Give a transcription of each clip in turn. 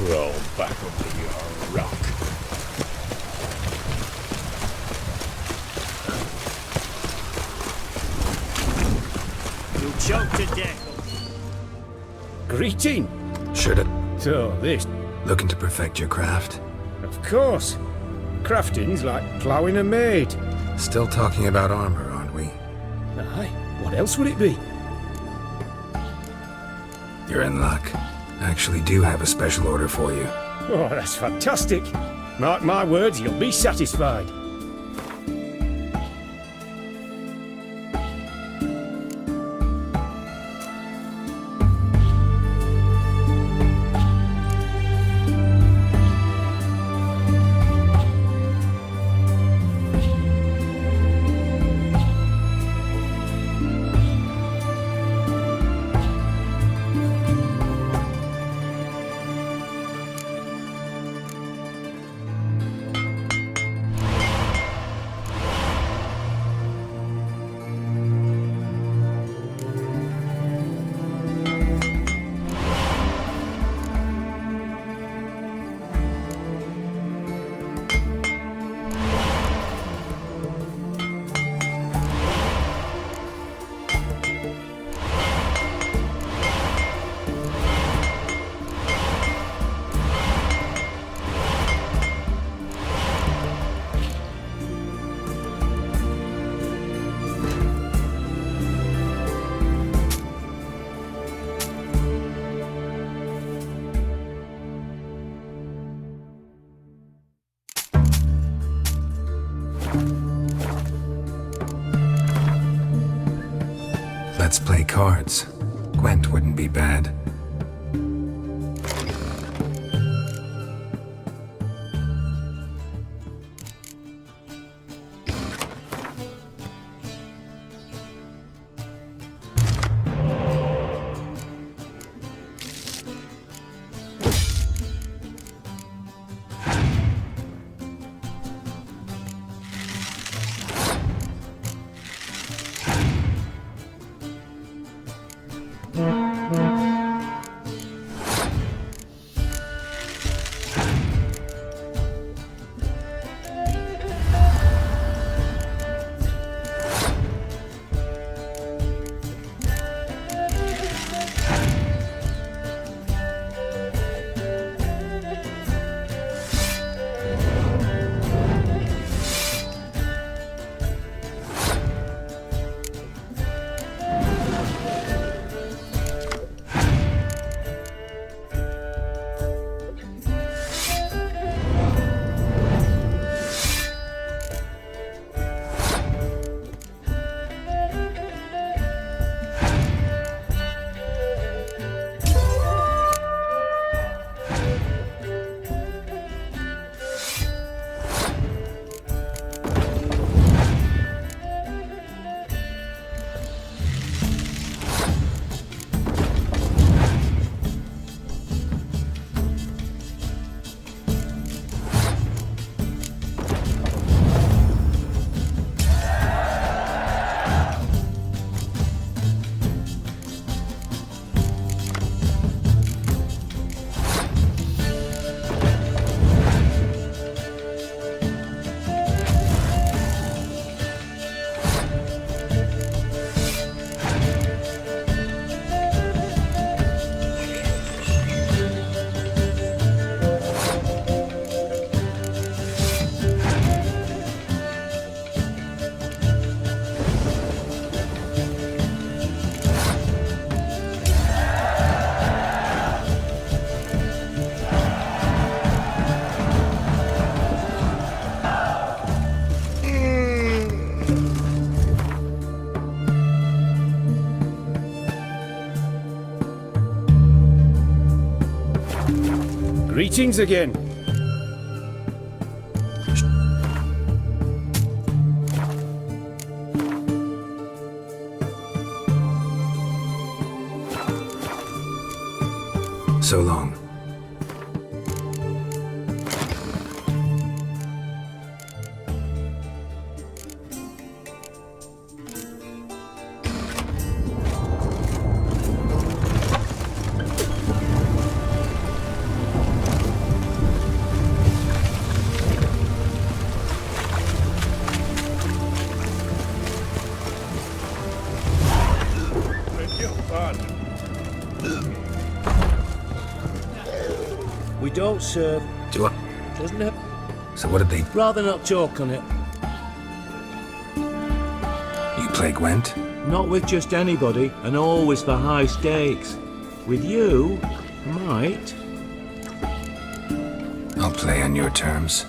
crawl back under your rock. You'll choke to death. Greeting! Shoulda. So, this, Looking to perfect your craft? of course. Crafting's like ploughing a maid. Still talking about armor, aren't we? Aye, what else would it be? You're in luck. I actually do have a special order for you. Oh, that's fantastic. Mark my words, you'll be satisfied. Let's play cards. Gwent wouldn't be bad. Greetings again. So long. We don't serve. Do I? Doesn't it? So what did they... Rather not talk on it. You play Gwent? Not with just anybody, and always for high stakes. With you, I might. I'll play on your terms.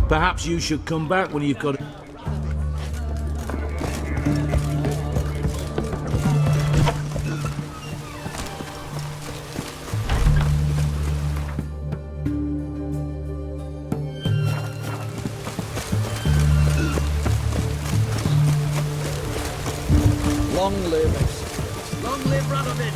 Perhaps you should come back when you've got... Long live... Long live Radomir!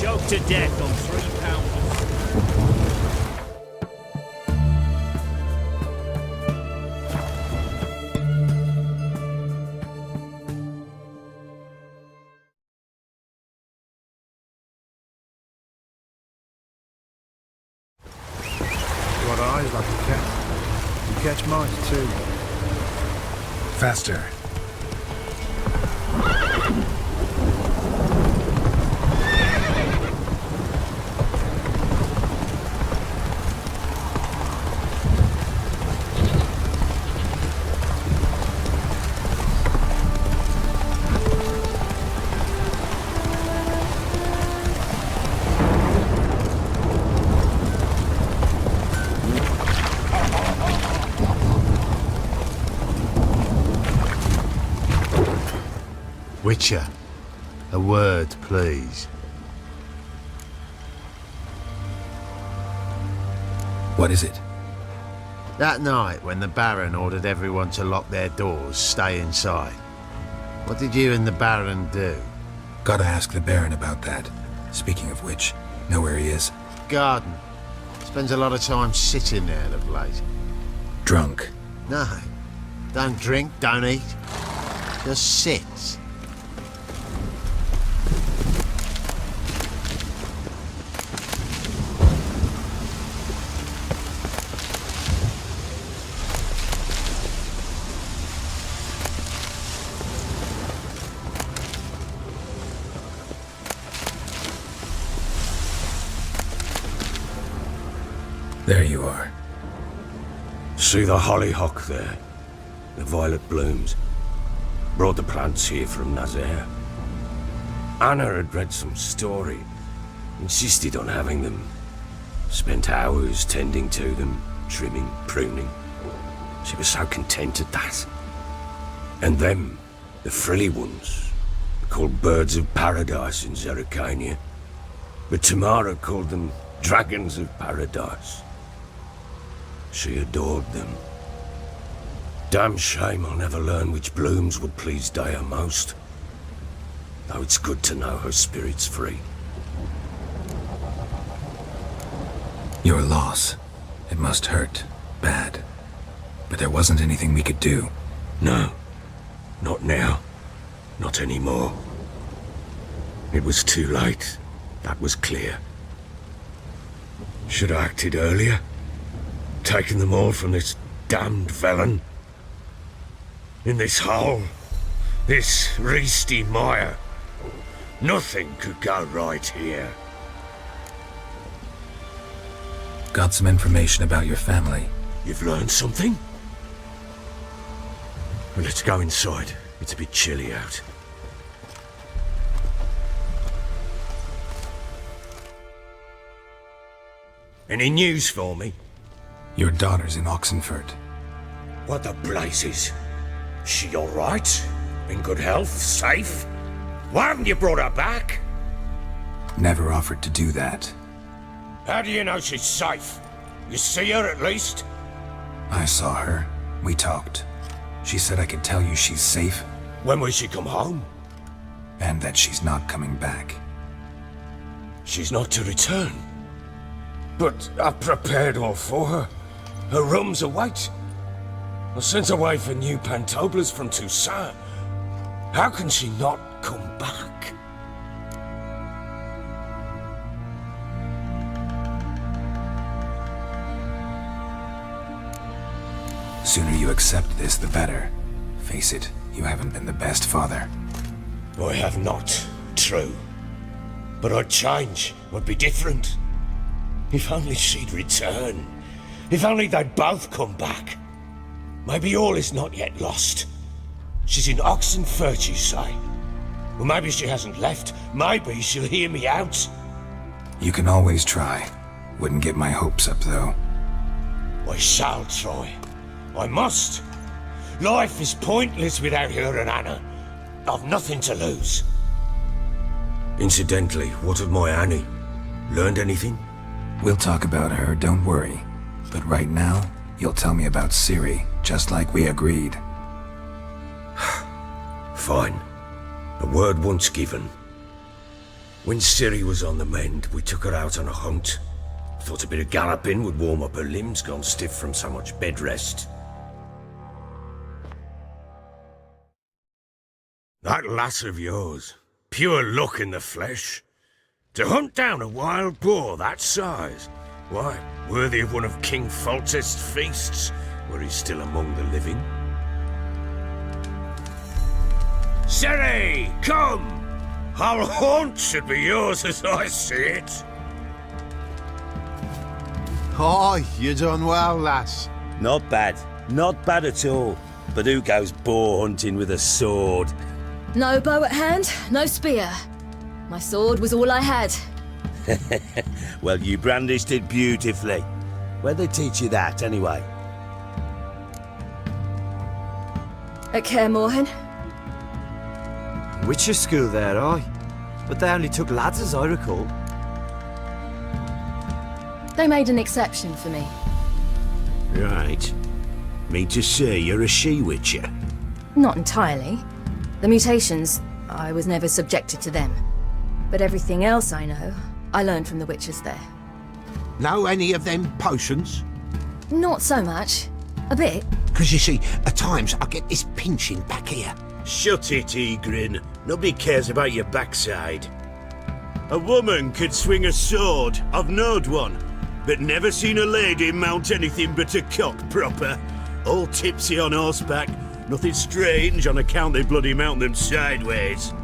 Choked to death on 3 pounds. Got eyes like a cat. You catch mice too. Faster. Witcher, a word, please. What is it? That night when the Baron ordered everyone to lock their doors, stay inside. What did you and the Baron do? Gotta ask the Baron about that. Speaking of which, know where he is? Garden. Spends a lot of time sitting there of late. Drunk. No. Don't drink, don't eat. Just sit. There you are. See the hollyhock there? The violet blooms. Brought the plants here from Nazaire. Anna had read some story. Insisted on having them. Spent hours tending to them, trimming, pruning. She was so content at that. And them, the frilly ones, called birds of paradise in Zerrikania. But Tamara called them dragons of paradise. She adored them. Damn shame I'll never learn which blooms would please Dea most. Though it's good to know her spirit's free. Your loss. It must hurt. Bad. But there wasn't anything we could do. No. Not now. Not anymore. It was too late. That was clear. Should have acted earlier. Taken them all from this damned felon. In this hole. This reesty mire. Nothing could go right here. Got some information about your family. You've learned something? Well, let's go inside. It's a bit chilly out. Any news for me? Your daughter's in Oxenford. What the blazes? She all right? In good health? Safe? Why haven't you brought her back? Never offered to do that. How do you know she's safe? You see her at least? I saw her. We talked. She said I could tell you she's safe. When will she come home? And that she's not coming back. She's not to return. But I've prepared all for her. Her rooms await. I sent away for new pantoblas from Toussaint. How can she not come back? Sooner you accept this, the better. Face it, you haven't been the best father. I have not, true. But I'd change, I'd be different. If only she'd return. If only they'd both come back. Maybe all is not yet lost. She's in Oxenford, you say? Well, maybe she hasn't left. Maybe she'll hear me out. You can always try. Wouldn't get my hopes up, though. I shall try. I must. Life is pointless without her and Anna. I've nothing to lose. Incidentally, what of my Annie? Learned anything? We'll talk about her, don't worry. But right now, you'll tell me about Ciri, just like we agreed. Fine. A word once given. When Ciri was on the mend, we took her out on a hunt. Thought a bit of galloping would warm up her limbs gone stiff from so much bed rest. That lass of yours, pure luck in the flesh. To hunt down a wild boar that size, why, worthy of one of King Foltest's feasts, were he still among the living. Ciri, come! Our haunt should be yours as I see it. Aye, you done well, lass. Not bad. Not bad at all. But who goes boar hunting with a sword? No bow at hand, no spear. My sword was all I had. Well, you brandished it beautifully. Where'd they teach you that, anyway? At Kaer Morhen? Witcher school there, aye. But they only took lads as I recall. They made an exception for me. Right. Mean to say you're a she-witcher? Not entirely. The mutations, I was never subjected to them. But everything else I know, I learned from the witches there. Know any of them potions? Not so much. A bit. Because you see, at times I get this pinching back here. Shut it, Egrin. Nobody cares about your backside. A woman could swing a sword, I've knowed one, but never seen a lady mount anything but a cock proper. All tipsy on horseback, nothing strange on account they bloody mount them sideways.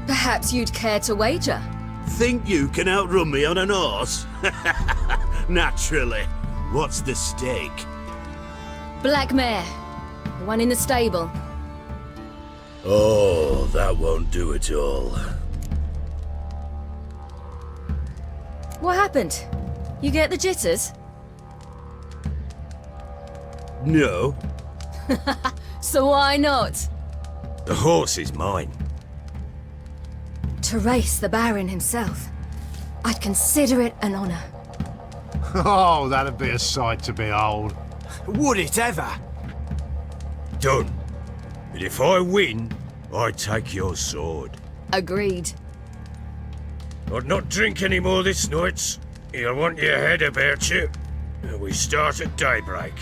Perhaps you'd care to wager? Think you can outrun me on an horse? Naturally. What's the stake? Black mare. The one in the stable. Oh, that won't do it all. What happened? You get the jitters? No. So why not? The horse is mine. To race the Baron himself. I'd consider it an honor. Oh, that'd be a sight to behold. Would it ever? Done. But if I win, I take your sword. Agreed. I'd not drink any more this night. You'll want your head about you. And we start at daybreak.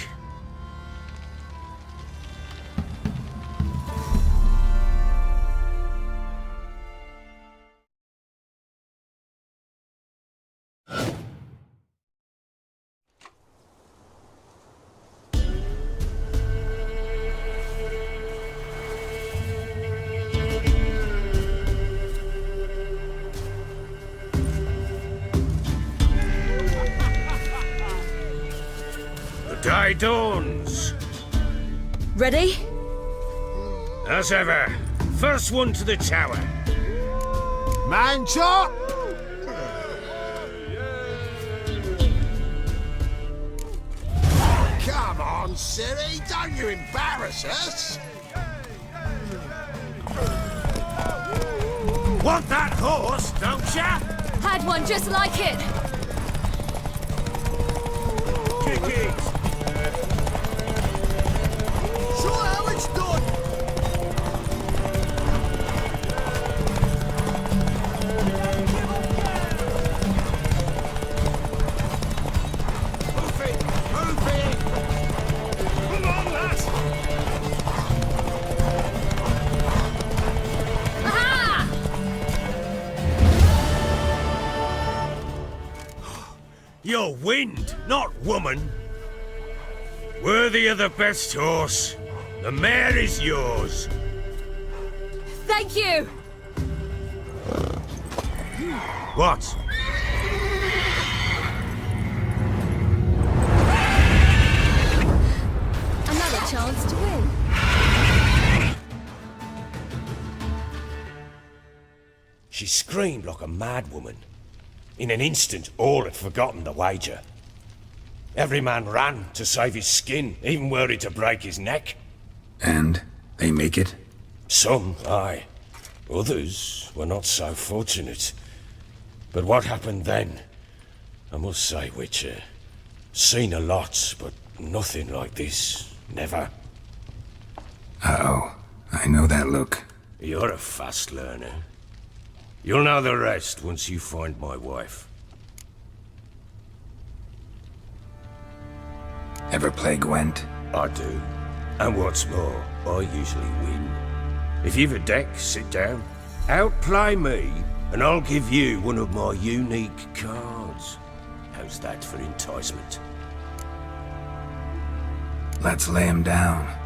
Day dawns. Ready? As ever, first one to the tower. Man chop! Come on, Siri, don't you embarrass us! Want that horse, don't ya? Had one just like it. Kick it. Show how it's done! Move it! Move it! Come on, lads. Aha! You're wind, not woman. Worthy of the best horse. The mare is yours. Thank you! What? Another chance to win. She screamed like a mad woman. In an instant, all had forgotten the wager. Every man ran to save his skin, even were it to break his neck. And they make it? Some, aye. Others were not so fortunate. But what happened then? I must say, Witcher, seen a lot, but nothing like this. Never. Uh-oh. I know that look. You're a fast learner. You'll know the rest once you find my wife. Ever play Gwent? I do. And what's more, I usually win. If you've a deck, sit down. Outplay me, and I'll give you one of my unique cards. How's that for enticement? Let's lay him down.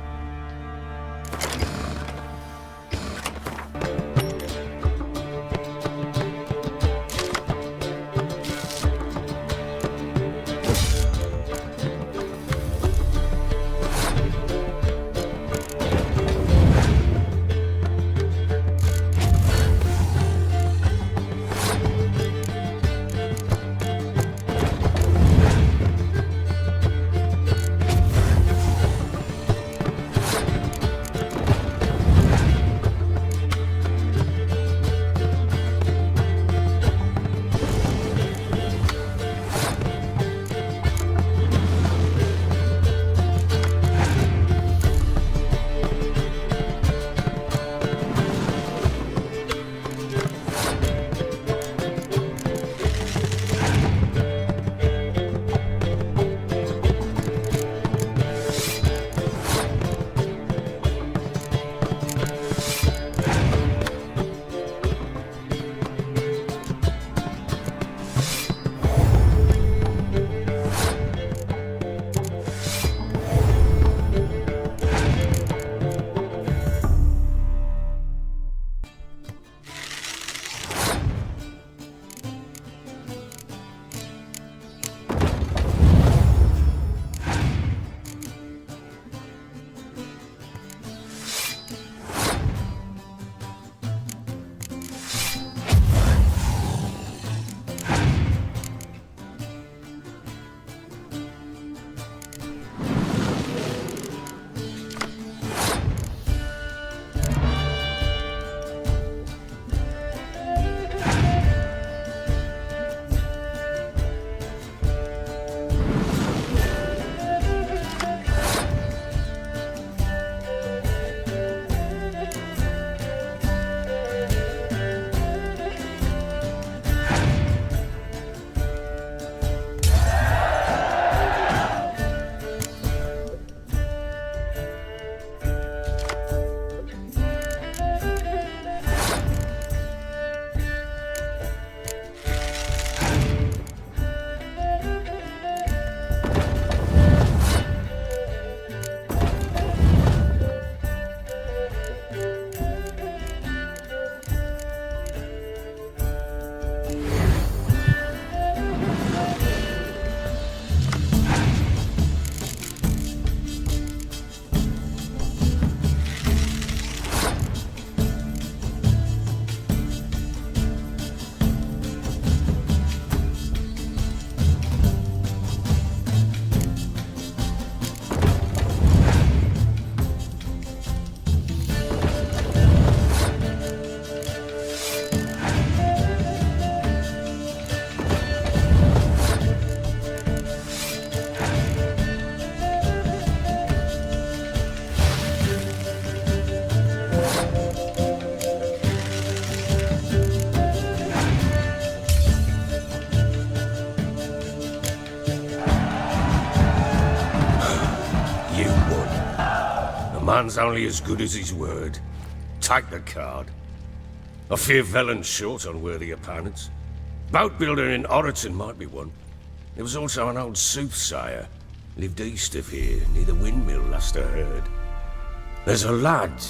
man's only as good as his word. Take the card. I fear Velen's short on worthy opponents. Boat builder in Oroton might be one. There was also an old soothsayer. Lived east of here, near the windmill, last I heard. There's a lad,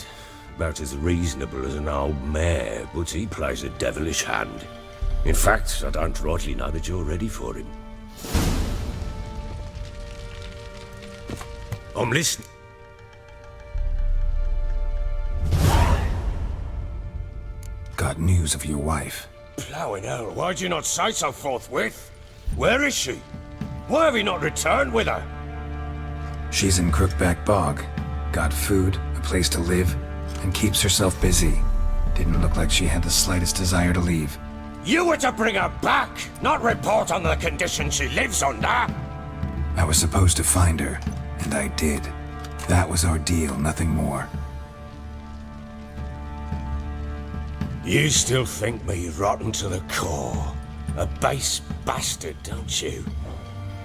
about as reasonable as an old mare, but he plays a devilish hand. In fact, I don't rightly know that you're ready for him. I'm listening. Got news of your wife. Plowing hell, why'd you not say so forthwith? Where is she? Why have you not returned with her? She's in Crookback Bog. Got food, a place to live, and keeps herself busy. Didn't look like she had the slightest desire to leave. You were to bring her back, not report on the conditions she lives under. I was supposed to find her, and I did. That was our deal, nothing more. You still think me rotten to the core. A base bastard, don't you?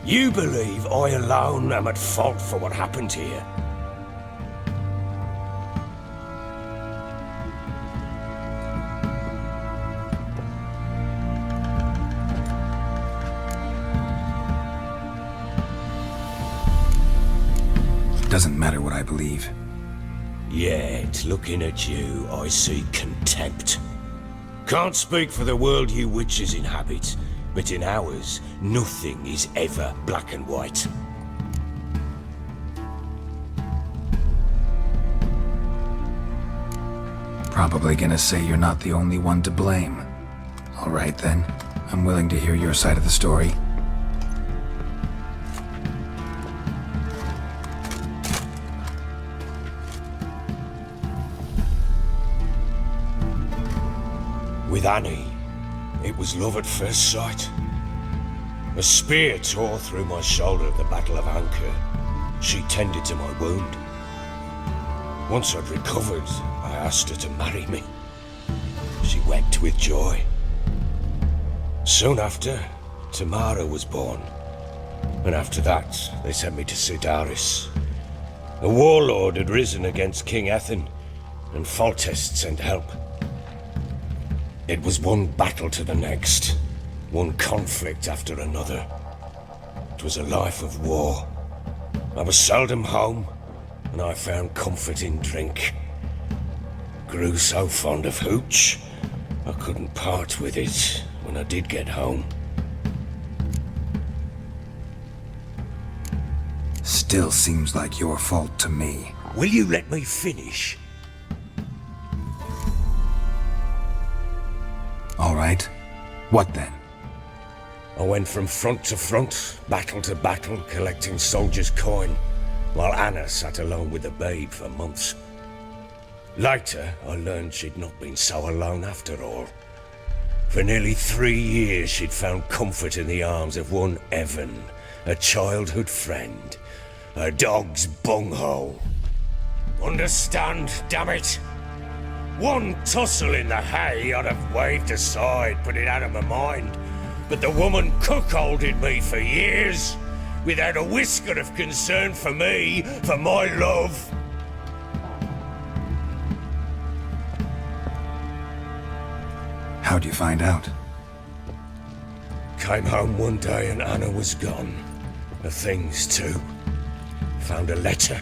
You believe I alone am at fault for what happened here. Doesn't matter what I believe. Yet, looking at you, I see contempt. Can't speak for the world you witches inhabit, but in ours, nothing is ever black and white. Probably gonna say you're not the only one to blame. All right then, I'm willing to hear your side of the story. With Annie, it was love at first sight. A spear tore through my shoulder at the Battle of Anchor. She tended to my wound. Once I'd recovered, I asked her to marry me. She wept with joy. Soon after, Tamara was born. And after that, they sent me to Sidaris. A warlord had risen against King Ethan, and Foltest sent help. It was one battle to the next, one conflict after another. It was a life of war. I was seldom home, and I found comfort in drink. Grew so fond of hooch, I couldn't part with it when I did get home. Still seems like your fault to me. Will you let me finish? All right. What then? I went from front to front, battle to battle, collecting soldiers' coin, while Anna sat alone with the babe for months. Later, I learned she'd not been so alone after all. For nearly 3 years, she'd found comfort in the arms of one Evan, a childhood friend, a dog's bunghole. Understand, damn it? One tussle in the hay I'd have waved aside, put it out of my mind. But the woman cuckolded me for years, without a whisker of concern for me, for my love. How'd you find out? Came home one day and Anna was gone. Her things too. Found a letter.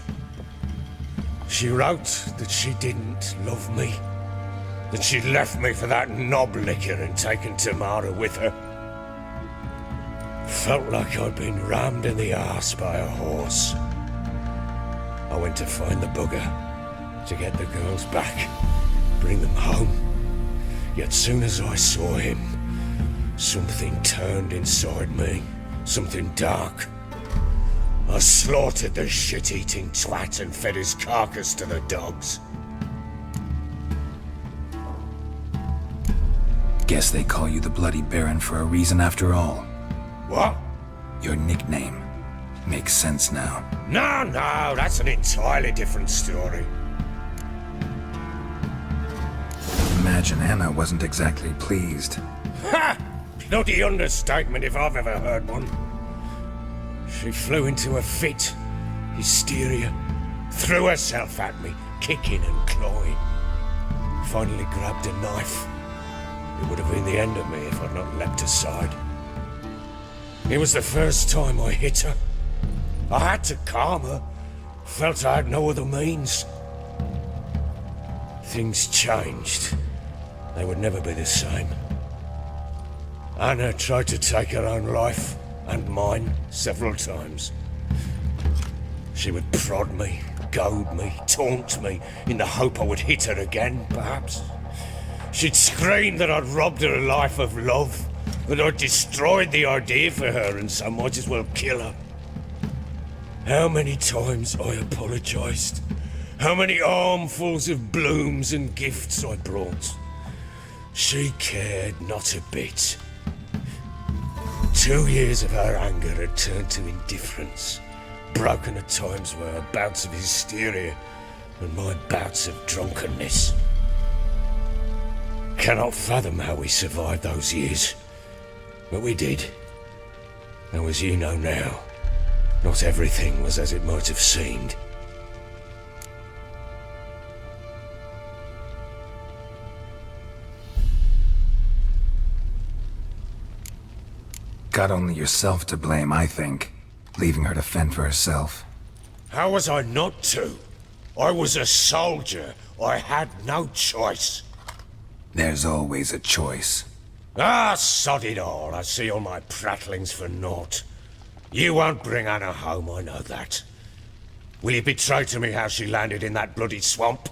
She wrote that she didn't love me. That she'd left me for that knob licker and taken Tamara with her. Felt like I'd been rammed in the arse by a horse. I went to find the bugger, to get the girls back, bring them home. Yet soon as I saw him, something turned inside me, something dark. I slaughtered the shit-eating twat and fed his carcass to the dogs. Guess they call you the Bloody Baron for a reason after all. What? Your nickname. Makes sense now. No, that's an entirely different story. Imagine Anna wasn't exactly pleased. Ha! Bloody understatement if I've ever heard one. She flew into a fit. Hysteria. threw herself at me, kicking and clawing. Finally grabbed a knife. It would have been the end of me if I'd not leapt aside. It was the first time I hit her. I had to calm her. Felt I had no other means. Things changed. They would never be the same. Anna tried to take her own life, and mine, several times. She would prod me, goad me, taunt me, in the hope I would hit her again, perhaps. She'd scream that I'd robbed her life of love, that I'd destroyed the idea for her, and so might as well kill her. How many times I apologized. How many armfuls of blooms and gifts I brought. She cared not a bit. 2 years of her anger had turned to indifference, broken at times by her bouts of hysteria and my bouts of drunkenness. Cannot fathom how we survived those years, but we did. And as you know now, not everything was as it might have seemed. Got only yourself to blame, I think. Leaving her to fend for herself. How was I not to? I was a soldier. I had no choice. There's always a choice. Ah, sod it all. I see all my prattlings for naught. You won't bring Anna home, I know that. Will you betray to me how she landed in that bloody swamp?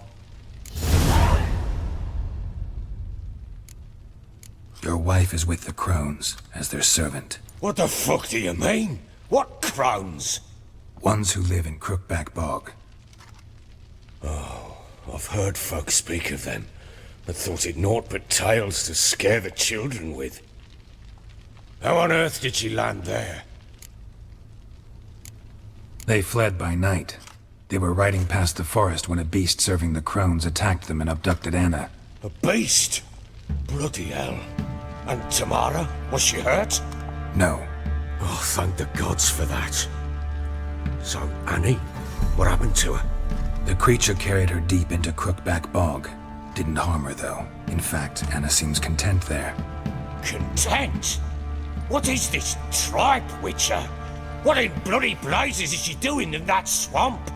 Your wife is with the crones, as their servant. What the fuck do you mean? What crones? Ones who live in Crookback Bog. Oh, I've heard folk speak of them, but thought it naught but tales to scare the children with. How on earth did she land there? They fled by night. They were riding past the forest when a beast serving the crones attacked them and abducted Anna. A beast? Bloody hell. And Tamara? Was she hurt? No. Oh, thank the gods for that. So, Annie? What happened to her? The creature carried her deep into Crookback Bog. Didn't harm her, though. In fact, Anna seems content there. Content? What is this tripe, Witcher? What in bloody blazes is she doing in that swamp?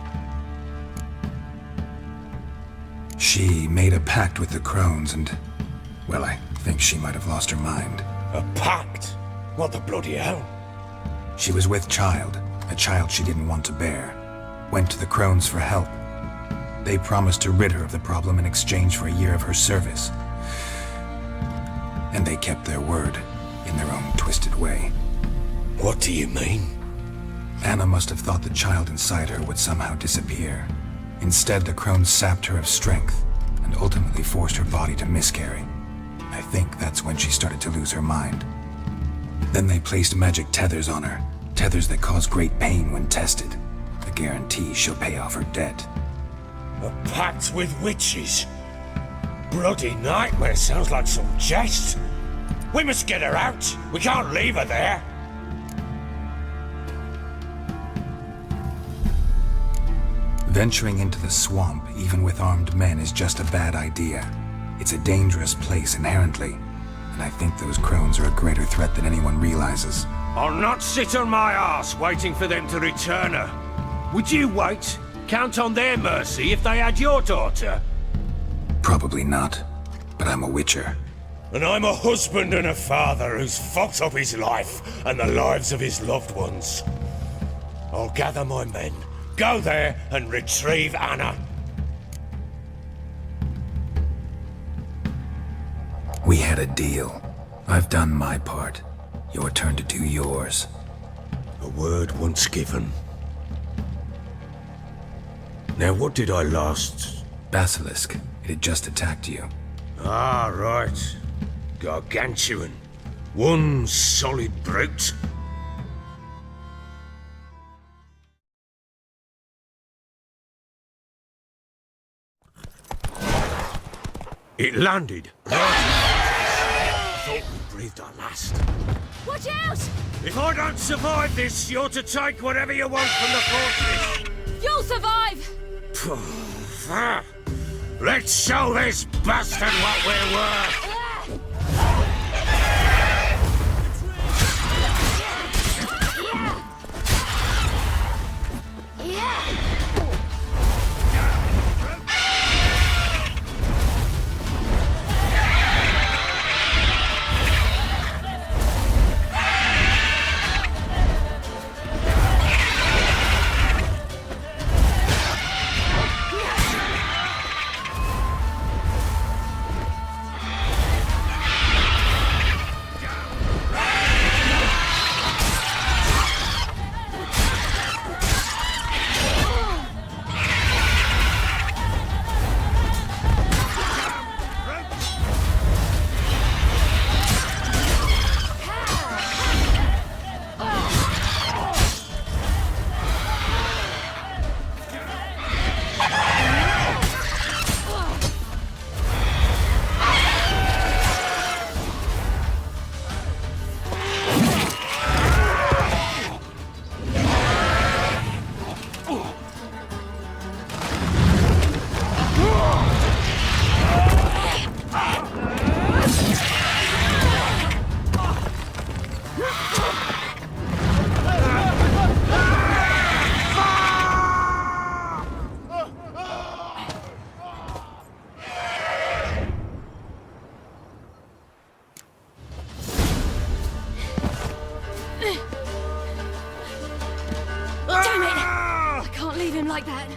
She made a pact with the crones and... well, I think she might have lost her mind. A pact? What the bloody hell? She was with child, a child she didn't want to bear. Went to the crones for help. They promised to rid her of the problem in exchange for a year of her service. And they kept their word, in their own twisted way. What do you mean? Anna must have thought the child inside her would somehow disappear. Instead, the crones sapped her of strength, and ultimately forced her body to miscarry. I think that's when she started to lose her mind. Then they placed magic tethers on her, tethers that cause great pain when tested. A guarantee she'll pay off her debt. A pact with witches? Bloody nightmare, sounds like some jest. We must get her out. We can't leave her there. Venturing into the swamp, even with armed men, is just a bad idea. It's a dangerous place inherently, and I think those crones are a greater threat than anyone realizes. I'll not sit on my arse waiting for them to return her. Would you wait? Count on their mercy if they had your daughter? Probably not, but I'm a witcher. And I'm a husband and a father who's fucked up his life and the lives of his loved ones. I'll gather my men, go there and retrieve Anna. We had a deal. I've done my part. Your turn to do yours. A word once given. Now what did I last... Basilisk. It had just attacked you. Ah, right. Gargantuan. One solid brute. It landed. I thought we breathed our last. Watch out! If I don't survive this, you're to take whatever you want from the fortress. You'll survive! Let's show this bastard what we're worth! Damn it! I can't leave him like that.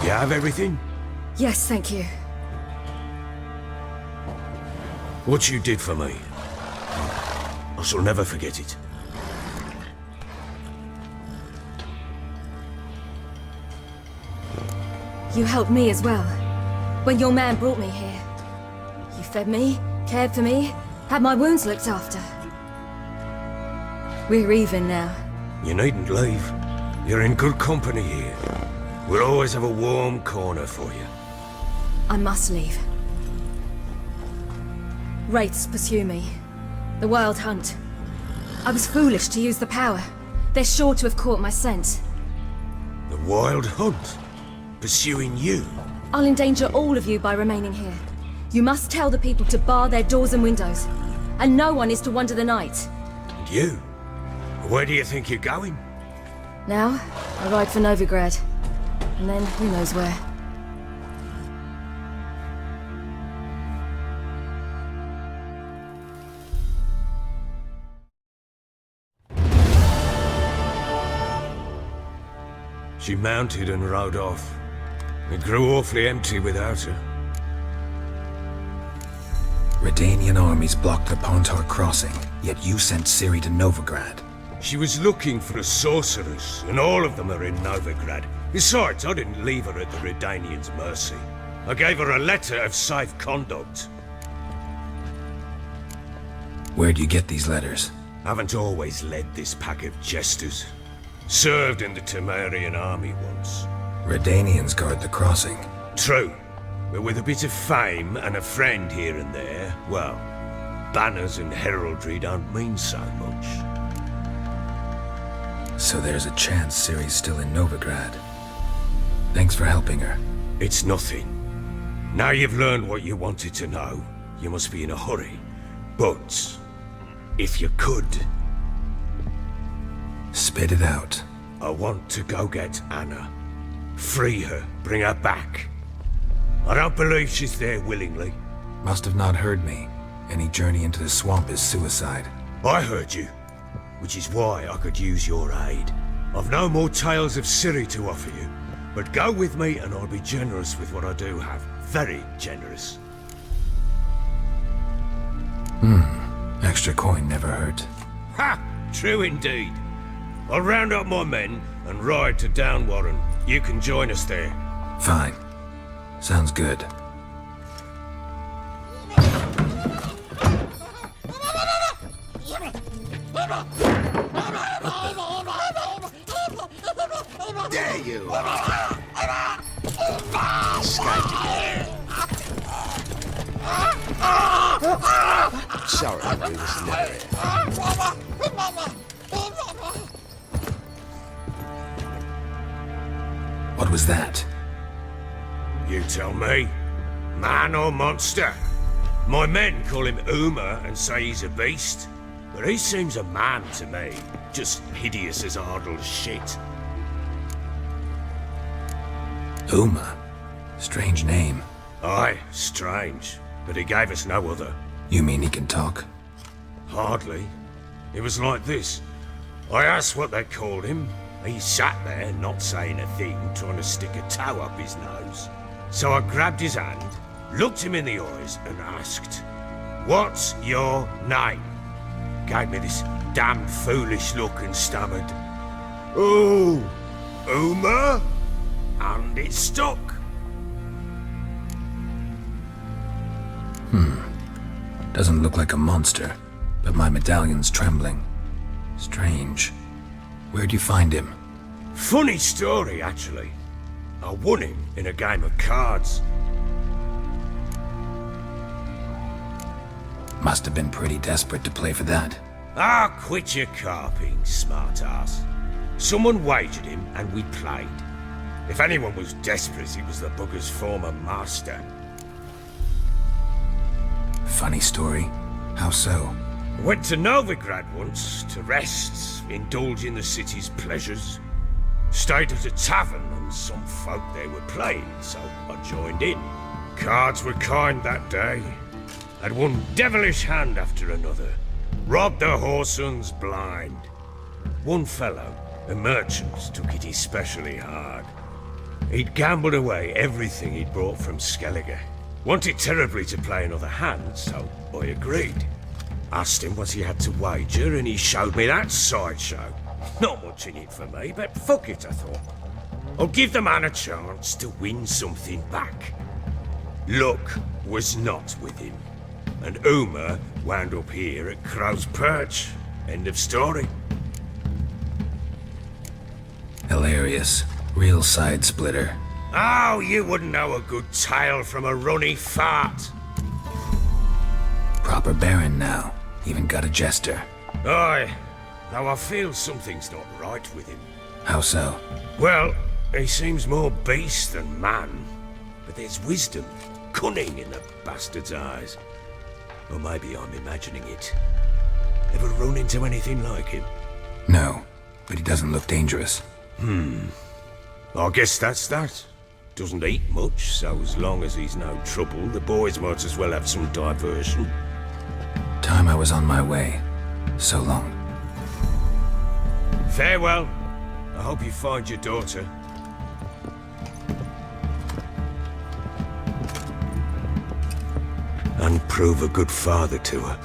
You have everything? Yes, thank you. What you did for me, I shall never forget it. You helped me as well. When your man brought me here. You fed me, cared for me, had my wounds looked after. We're even now. You needn't leave. You're in good company here. We'll always have a warm corner for you. I must leave. Wraiths pursue me. The Wild Hunt. I was foolish to use the power. They're sure to have caught my scent. The Wild Hunt? Pursuing you? I'll endanger all of you by remaining here. You must tell the people to bar their doors and windows. And no one is to wander the night. And you? Where do you think you're going? Now, I ride for Novigrad. And then, who knows where. She mounted and rode off. It grew awfully empty without her. Redanian armies blocked the Pontar crossing, yet you sent Ciri to Novigrad. She was looking for a sorceress, and all of them are in Novigrad. Besides, I didn't leave her at the Redanians' mercy. I gave her a letter of safe conduct. Where'd you get these letters? Haven't always led this pack of jesters. Served in the Temerian army once. Redanians guard the crossing. True, but with a bit of fame and a friend here and there, well, banners and heraldry don't mean so much. So there's a chance Ciri's still in Novigrad. Thanks for helping her. It's nothing. Now you've learned what you wanted to know, you must be in a hurry. But, if you could, spit it out. I want to go get Anna. Free her, bring her back. I don't believe she's there willingly. Must have not heard me. Any journey into the swamp is suicide. I heard you, which is why I could use your aid. I've no more tales of Ciri to offer you, but go with me and I'll be generous with what I do have. Very generous. Extra coin never hurt. Ha! True indeed. I'll round up my men and ride to Downwarren. You can join us there. Fine. Sounds good. There you are. Escaped again. Sorry, we was never here. What was that? You tell me. Man or monster? My men call him Uma and say he's a beast. But he seems a man to me. Just hideous as Ardle's shit. Uma? Strange name. Aye, strange. But he gave us no other. You mean he can talk? Hardly. It was like this. I asked what they called him. He sat there, not saying a thing, trying to stick a toe up his nose. So I grabbed his hand, looked him in the eyes, and asked, "What's your name?" Gave me this damn foolish look and stammered, "Oh, Uma?" And it stuck. Doesn't look like a monster, but my medallion's trembling. Strange. Where'd you find him? Funny story, actually. I won him in a game of cards. Must have been pretty desperate to play for that. Ah, quit your carping, smartass. Someone wagered him and we played. If anyone was desperate, it was the bugger's former master. Funny story. How so? Went to Novigrad once to rest, indulge in the city's pleasures. Stayed at a tavern and some folk there were playing, so I joined in. Cards were kind that day. Had one devilish hand after another. Robbed the whoresons blind. One fellow, a merchant, took it especially hard. He'd gambled away everything he'd brought from Skellige. Wanted terribly to play another hand, so I agreed. Asked him what he had to wager, and he showed me that sideshow. Not much in it for me, but fuck it, I thought. I'll give the man a chance to win something back. Luck was not with him, and Uma wound up here at Crow's Perch. End of story. Hilarious. Real side splitter. Oh, you wouldn't know a good tale from a runny fart. Proper baron now. Even got a jester. Aye, though I feel something's not right with him. How so? Well, he seems more beast than man. But there's wisdom, cunning in the bastard's eyes. Or maybe I'm imagining it. Ever run into anything like him? No, but he doesn't look dangerous. I guess that's that. Doesn't eat much, so as long as he's no trouble, the boys might as well have some diversion. Time I was on my way. So long. Farewell. I hope you find your daughter. And prove a good father to her.